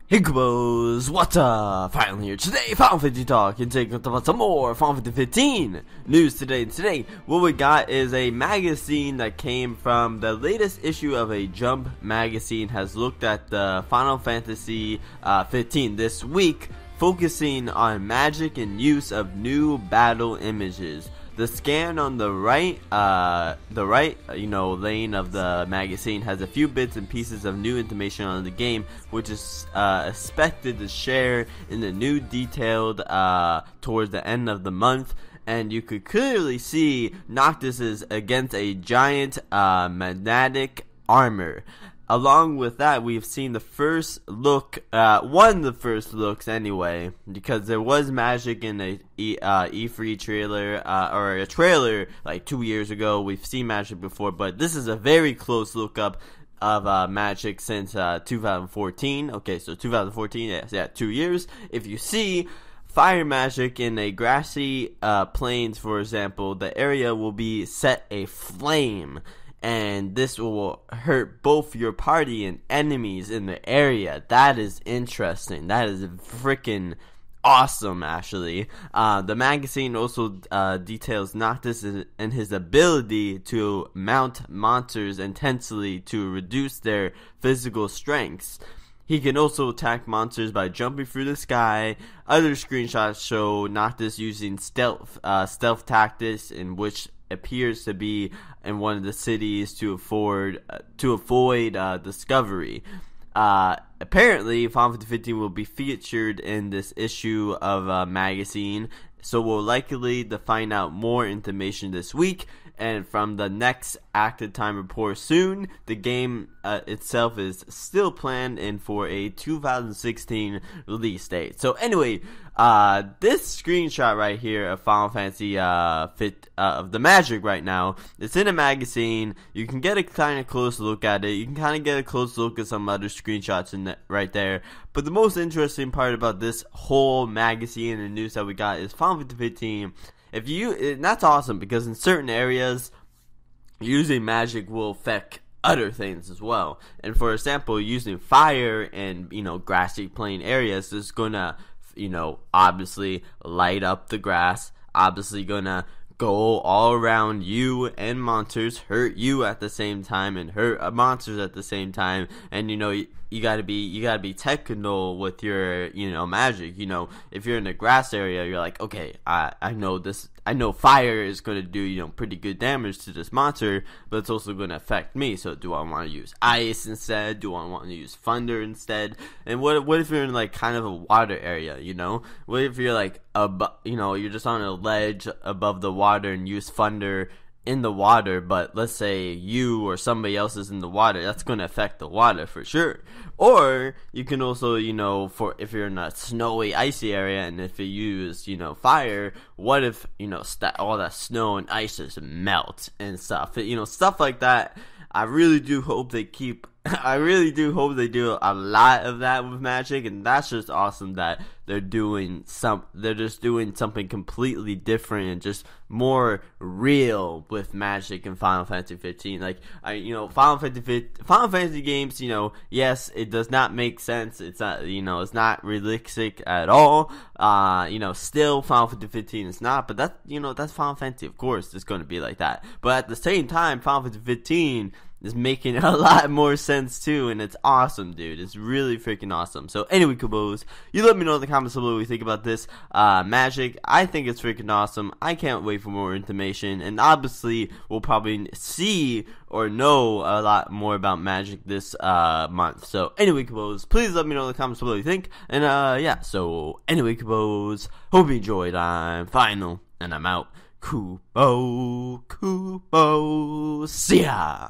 Hey Kupos, what's up? Finally here today, Final Fantasy Talk, and taking about some more Final Fantasy 15 news today. And today, what we got is a magazine that came from the latest issue of a Jump magazine, has looked at the Final Fantasy 15 this week, focusing on magic and use of new battle images. The scan on the right, lane of the magazine has a few bits and pieces of new information on the game, which is expected to share in the new detailed towards the end of the month. And you could clearly see Noctis is against a giant magnetic armor. Along with that, we've seen the first look, one of the first looks anyway, because there was magic in a E3 trailer, or a trailer like 2 years ago. We've seen magic before, but this is a very close look up of magic since 2014. Okay, so 2014, yeah, 2 years. If you see fire magic in a grassy plains, for example, the area will be set aflame. And this will hurt both your party and enemies in the area. That is interesting. That is freaking awesome, actually. The magazine also details Noctis and his ability to mount monsters intensely to reduce their physical strengths. He can also attack monsters by jumping through the sky. Other screenshots show Noctis using stealth tactics, in which appears to be in one of the cities to avoid discovery. Apparently, Final Fantasy 15 will be featured in this issue of a magazine, so we'll likely to find out more information this week. And from the next active time report soon, the game itself is still planned in for a 2016 release date. So anyway, this screenshot right here of Final Fantasy of the magic right now, it's in a magazine. You can get a kind of close look at it. You can kind of get a close look at some other screenshots in that right there. But the most interesting part about this whole magazine and news that we got is Final Fantasy 15. And that's awesome, because in certain areas, using magic will affect other things as well. And for example, using fire in, grassy plain areas is gonna, obviously light up the grass, obviously gonna go all around you and monsters, hurt you at the same time and hurt monsters at the same time. And you gotta be technical with your magic. If you're in a grass area, you're like, okay, I know fire is gonna do pretty good damage to this monster, but it's also gonna affect me. So do I want to use ice instead? Do I want to use thunder instead? And what if you're in like kind of a water area? What if you're like you're just on a ledge above the water and use thunder in the water, but let's say you or somebody else is in the water, that's going to affect the water for sure. Or you can also, for if you're in a snowy, icy area, and if you use, fire, what if, all that snow and ice just melt and stuff, stuff like that. I really do hope they do a lot of that with magic, and that's just awesome that they're just doing something completely different and just more real with magic in Final Fantasy 15. Like, Final Fantasy games, yes, it does not make sense. It's not, it's not realistic at all. Still Final Fantasy 15 is not, but that's Final Fantasy. Of course, it's going to be like that. But at the same time, Final Fantasy 15 is making a lot more sense too, and it's awesome, dude. It's really freaking awesome. So anyway, Kupos, you let me know in the comments below what you think about this magic. I think it's freaking awesome. I can't wait for more information, and obviously we'll probably see or know a lot more about magic this month. So anyway, Kupos, please let me know in the comments below what you think. And yeah, so anyway, Kupos, hope you enjoyed. I'm Final, and I'm out. Kupos, see ya!